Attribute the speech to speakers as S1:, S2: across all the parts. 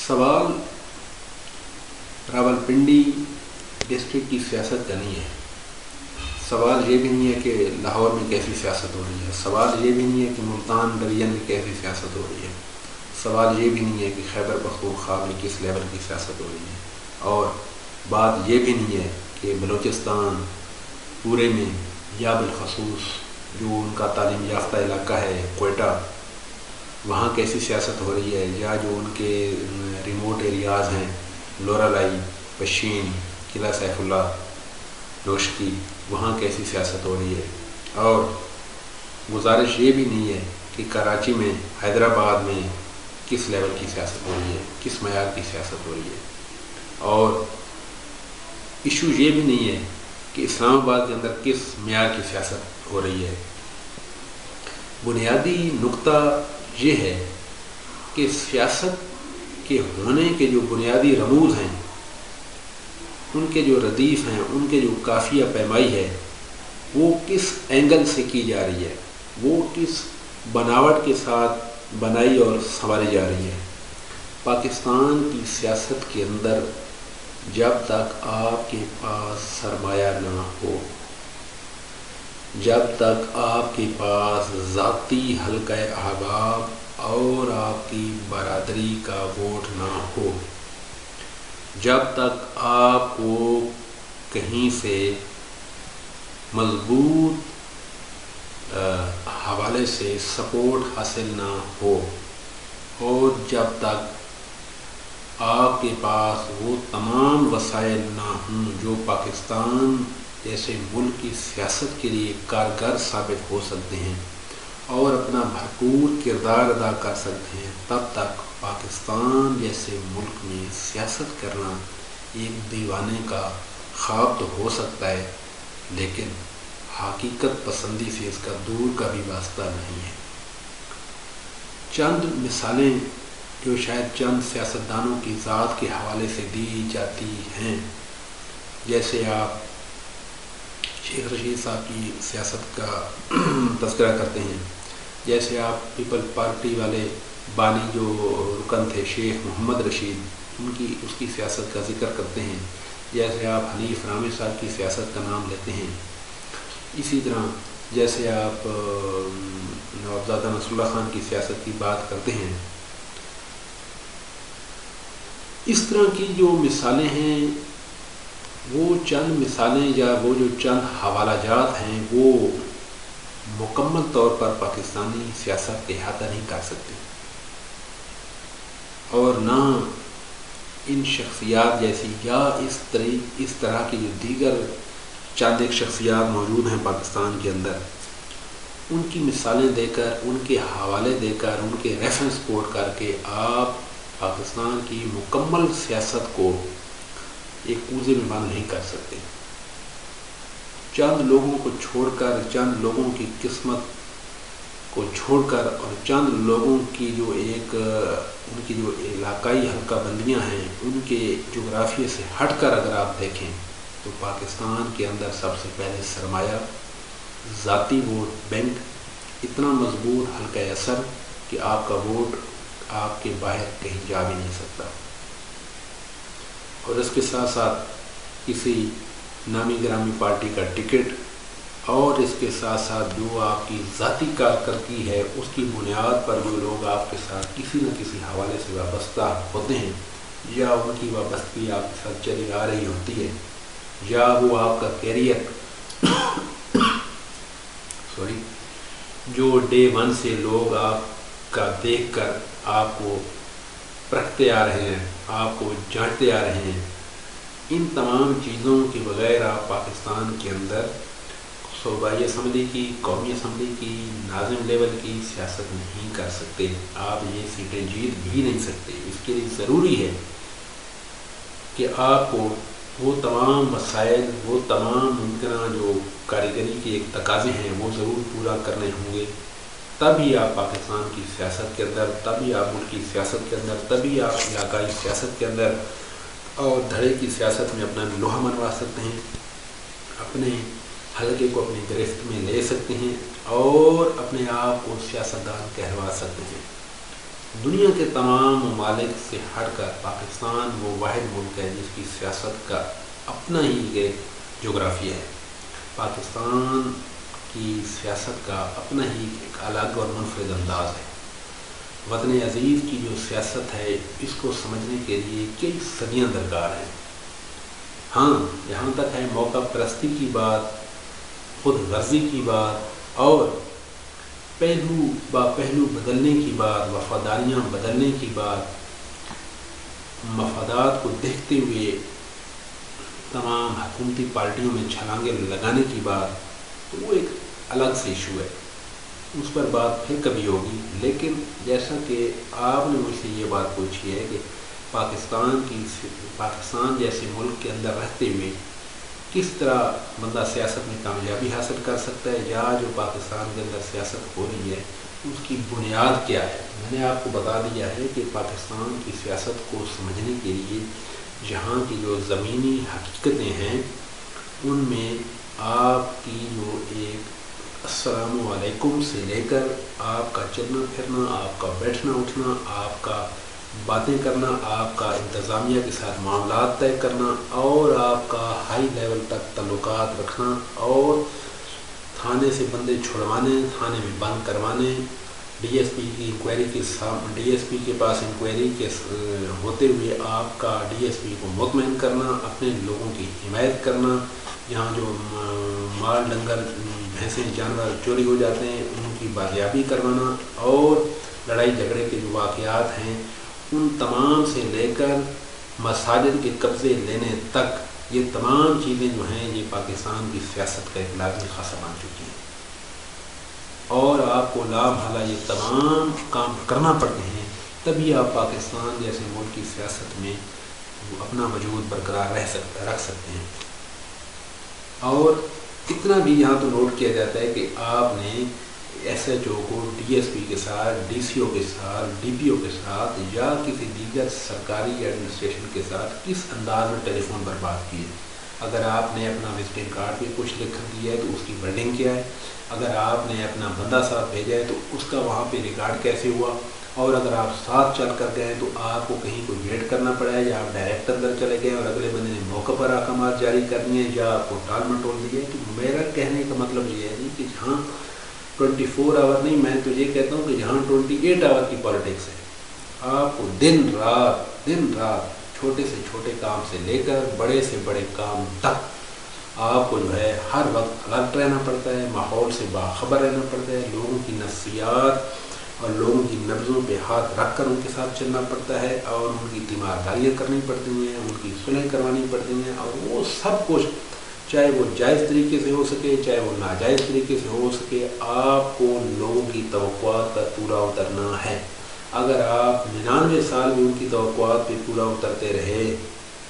S1: سوال راولپنڈی ڈسٹرکٹ کی سیاست کا نہیں ہے. سوال یہ بھی نہیں ہے کہ لاہور میں کیسی سیاست ہو رہی ہے. سوال یہ بھی نہیں ہے کہ ملتان ڈویژن میں کیسی سیاست ہو رہی ہے. سوال یہ بھی نہیں ہے کہ خیبر پختونخوا میں کس لیول کی سیاست ہو رہی ہے. اور بات یہ بھی نہیں ہے کہ بلوچستان پورے میں یا بالخصوص جو ان کا تعلیم یافتہ علاقہ ہے کوئٹہ، وہاں کیسی سیاست ہو رہی ہے، یا جو ان کے ریموٹ ایریاز ہیں لورالائی، پشین، قلعہ سیف اللہ، نوشکی، وہاں کیسی سیاست ہو رہی ہے. اور گزارش یہ بھی نہیں ہے کہ کراچی میں، حیدرآباد میں کس لیول کی سیاست ہو رہی ہے، کس معیار کی سیاست ہو رہی ہے. اور ایشو یہ بھی نہیں ہے کہ اسلام آباد کے اندر کس معیار کی سیاست ہو رہی ہے. بنیادی نقطہ یہ ہے کہ سیاست کے ہونے کے جو بنیادی رموز ہیں، ان کے جو ردیف ہیں، ان کے جو قافیہ پیمائی ہے، وہ کس اینگل سے کی جا رہی ہے، وہ کس بناوٹ کے ساتھ بنائی اور سنواری جا رہی ہے. پاکستان کی سیاست کے اندر جب تک آپ کے پاس سرمایہ نہ ہو، جب تک آپ کے پاس ذاتی حلقہ احباب اور آپ کی برادری کا ووٹ نہ ہو، جب تک آپ کو کہیں سے مضبوط حوالے سے سپورٹ حاصل نہ ہو، اور جب تک آپ کے پاس وہ تمام وسائل نہ ہوں جو پاکستان جیسے ملک کی سیاست کے لیے کارگر ثابت ہو سکتے ہیں اور اپنا بھرپور کردار ادا کر سکتے ہیں، تب تک پاکستان جیسے ملک میں سیاست کرنا ایک دیوانے کا خواب تو ہو سکتا ہے، لیکن حقیقت پسندی سے اس کا دور کا بھی واسطہ نہیں ہے. چند مثالیں جو شاید چند سیاستدانوں کی ذات کے حوالے سے دی جاتی ہیں، جیسے آپ شیخ رشید صاحب کی سیاست کا تذکرہ کرتے ہیں، جیسے آپ پیپل پارٹی والے بانی جو رکن تھے شیخ محمد رشید، اس کی سیاست کا ذکر کرتے ہیں، جیسے آپ حنیف رامے صاحب کی سیاست کا نام لیتے ہیں. اسی طرح جیسے آپ نوابزادہ نصر اللہ خان کی سیاست کی بات کرتے ہیں. اس طرح کی جو مثالیں ہیں، وہ چند مثالیں یا وہ جو چند حوالہ جات ہیں، وہ مکمل طور پر پاکستانی سیاست احاطہ نہیں کر سکتے، اور نہ ان شخصیات جیسی یا اس طرح کی جو دیگر چند ایک شخصیات موجود ہیں پاکستان کے اندر، ان کی مثالیں دے کر، ان کے حوالے دے کر، ان کے ریفرنس کوٹ کر کے آپ پاکستان کی مکمل سیاست کو ایک کوزے میں بند نہیں کر سکتے. چند لوگوں کو چھوڑ کر، چند لوگوں کی قسمت کو چھوڑ کر، اور چند لوگوں کی جو ان کی جو علاقائی حلقہ بندیاں ہیں، ان کے جغرافیے سے ہٹ کر اگر آپ دیکھیں تو پاکستان کے اندر سب سے پہلے سرمایہ، ذاتی ووٹ بینک اتنا مضبوط حلقہ اثر کہ آپ کا ووٹ آپ کے باہر کہیں جا بھی نہیں سکتا. اور اس کے ساتھ ساتھ کسی نامی گرامی پارٹی کا ٹکٹ، اور اس کے ساتھ ساتھ جو آپ کی ذاتی کارکردگی ہے، اس کی بنیاد پر جو لوگ آپ کے ساتھ کسی نہ کسی حوالے سے وابستہ ہوتے ہیں، یا ان کی وابستگی آپ کے ساتھ چلی آ رہی ہوتی ہے، یا وہ آپ کا کیریئر جو ڈے ون سے لوگ آپ کا دیکھ کر آپ کو پرکھتے آ رہے ہیں، آپ کو جانچتے آ رہے ہیں، ان تمام چیزوں کے بغیر آپ پاکستان کے اندر صوبائی اسمبلی کی، قومی اسمبلی کی، ناظم لیول کی سیاست نہیں کر سکتے. آپ یہ سیٹیں جیت بھی نہیں سکتے. اس کے لیے ضروری ہے کہ آپ کو وہ تمام مسائل، وہ تمام ممکنہ جو کاریگری کے ایک تقاضے ہیں، وہ ضرور پورا کرنے ہوں گے. تبھی آپ پاکستان کی سیاست کے اندر، تبھی آپ ملک کی سیاست کے اندر، تبھی آپ علاقائی سیاست کے اندر اور دھڑے کی سیاست میں اپنا لوہا منوا سکتے ہیں، اپنے حلقے کو اپنی گرفت میں لے سکتے ہیں، اور اپنے آپ کو سیاستدان کہلوا سکتے ہیں. دنیا کے تمام ممالک سے ہٹ کر پاکستان وہ واحد ملک ہے جس کی سیاست کا اپنا ہی ایک جغرافیہ ہے۔ پاکستان کی سیاست کا اپنا ہی ایک الگ اور منفرد انداز ہے۔ وطن عزیز کی جو سیاست ہے اس کو سمجھنے کے لیے کئی صدیاں درکار ہیں۔ ہاں، یہاں تک ہے موقع پرستی کی بات، خود غرضی کی بات اور پہلو با پہلو بدلنے کی بات، وفاداریاں بدلنے کی بات، مفادات کو دیکھتے ہوئے تمام حکومتی پارٹیوں میں چھلانگیں لگانے کی بات، تو وہ ایک الگ سے ایشو ہے، اس پر بات پھر کبھی ہوگی۔ لیکن جیسا کہ آپ نے مجھ سے یہ بات پوچھی ہے کہ پاکستان جیسے ملک کے اندر رہتے ہوئے کس طرح بندہ سیاست میں کامیابی حاصل کر سکتا ہے، یا جو پاکستان کے اندر سیاست ہو رہی ہے اس کی بنیاد کیا ہے۔ میں نے آپ کو بتا دیا ہے کہ پاکستان کی سیاست کو سمجھنے کے لیے جہاں کی جو زمینی حقیقتیں ہیں ان میں آپ کی جو ایک السلام علیکم سے لے کر آپ کا چلنا پھرنا، آپ کا بیٹھنا اٹھنا، آپ کا باتیں کرنا، آپ کا انتظامیہ کے ساتھ معاملات طے کرنا اور آپ کا ہائی لیول تک تعلقات رکھنا اور تھانے سے بندے چھڑوانے، تھانے میں بند کروانے، ڈی ایس پی کی انکوائری ڈی ایس پی کے پاس انکوائری کے ہوتے ہوئے آپ کا ڈی ایس پی کو مطمئن کرنا، اپنے لوگوں کی حمایت کرنا، یہاں جو مال ڈنگر بھینسیں جانور چوری ہو جاتے ہیں ان کی بازیابی کروانا اور لڑائی جھگڑے کے جو واقعات ہیں ان تمام سے لے کر مساجد کے قبضے لینے تک، یہ تمام چیزیں جو ہیں یہ پاکستان کی سیاست کا ایک لازمی خاصہ بن چکی ہیں اور آپ کو لامحالہ یہ تمام کام کرنا پڑتے ہیں، تبھی آپ پاکستان جیسے ملک کی سیاست میں اپنا وجود برقرار رکھ سکتے ہیں۔ اور اتنا بھی یہاں تو نوٹ کیا جاتا ہے کہ آپ نے ایس ایچ او کو ڈی ایس پی کے ساتھ، ڈی سی او کے ساتھ، ڈی پی او کے ساتھ یا کسی دیگر سرکاری ایڈمنسٹریشن کے ساتھ کس انداز میں ٹیلی فون پر بات کی ہے۔ اگر آپ نے اپنا وزٹنگ کارڈ پہ کچھ لکھ دیا ہے تو اس کی ورڈنگ کیا ہے، اگر آپ نے اپنا بندہ ساتھ بھیجا ہے تو اس کا وہاں پہ ریکارڈ کیسے ہوا، اور اگر آپ ساتھ چل کر گئے تو آپ کو کہیں کوئی ویٹ کرنا پڑا ہے یا آپ ڈائریکٹ اندر چلے گئے اور اگلے بندے نے موقع پر احکامات جاری کر دیے یا آپ کو ٹال مٹول دی ہے۔ تو میرا کہنے کا مطلب یہ ہے کہ جہاں 24 آور نہیں، میں تو یہ کہتا ہوں کہ جہاں 28 آور کی پالیٹکس ہے، آپ کو دن رات چھوٹے سے چھوٹے کام سے لے کر بڑے سے بڑے کام تک آپ کو جو ہے ہر وقت الرٹ رہنا پڑتا ہے، ماحول سے باخبر رہنا پڑتا ہے، لوگوں کی نفسیات اور لوگوں کی نبضوں پہ ہاتھ رکھ کر ان کے ساتھ چلنا پڑتا ہے اور ان کی تیمارداریاں کرنی پڑتی ہیں، ان کی صلح کروانی پڑتی ہیں، اور وہ سب کچھ چاہے وہ جائز طریقے سے ہو سکے چاہے وہ ناجائز طریقے سے ہو سکے، آپ کو لوگوں کی توقعات پر پورا اترنا ہے۔ اگر آپ 99 سال میں ان کی توقعات پہ پورا اترتے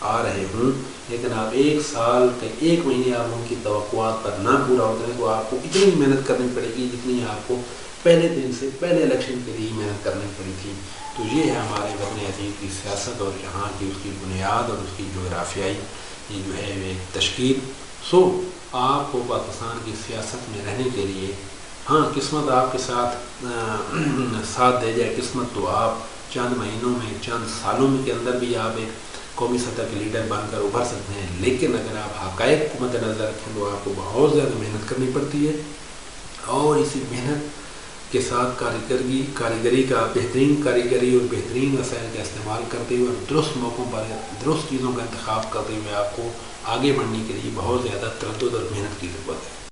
S1: آ رہے ہوں، لیکن آپ 1 سال کے 1 مہینے آپ ان کی توقعات پر نہ پورا اتریں تو آپ کو اتنی محنت کرنی پڑے گی جتنی آپ کو پہلے دن سے پہلے الیکشن کے لیے محنت کرنی پڑی تھی۔ تو یہ ہے ہمارے وطن عزیز کی سیاست اور یہاں کی اس کی بنیاد اور اس کی جغرافیائی یہ جو ہے ایک تشکیل۔ آپ کو پاکستان کی سیاست میں رہنے کے لیے ہاں قسمت آپ کے ساتھ دے جائے قسمت، تو آپ چند مہینوں میں چند سالوں کے اندر بھی آپ ایک قومی سطح کے لیڈر بن کر ابھر سکتے ہیں، لیکن اگر آپ حقائق کو مد نظر رکھیں تو آپ کو بہت زیادہ محنت کرنی پڑتی ہے اور اسی محنت کے ساتھ کاریگری کا کاریگری اور بہترین وسائل کا استعمال کرتے ہوئے اور درست موقعوں پر درست چیزوں کا انتخاب کرتے ہوئے آپ کو آگے بڑھنے کے لیے بہت زیادہ تردد اور محنت کی ضرورت ہے۔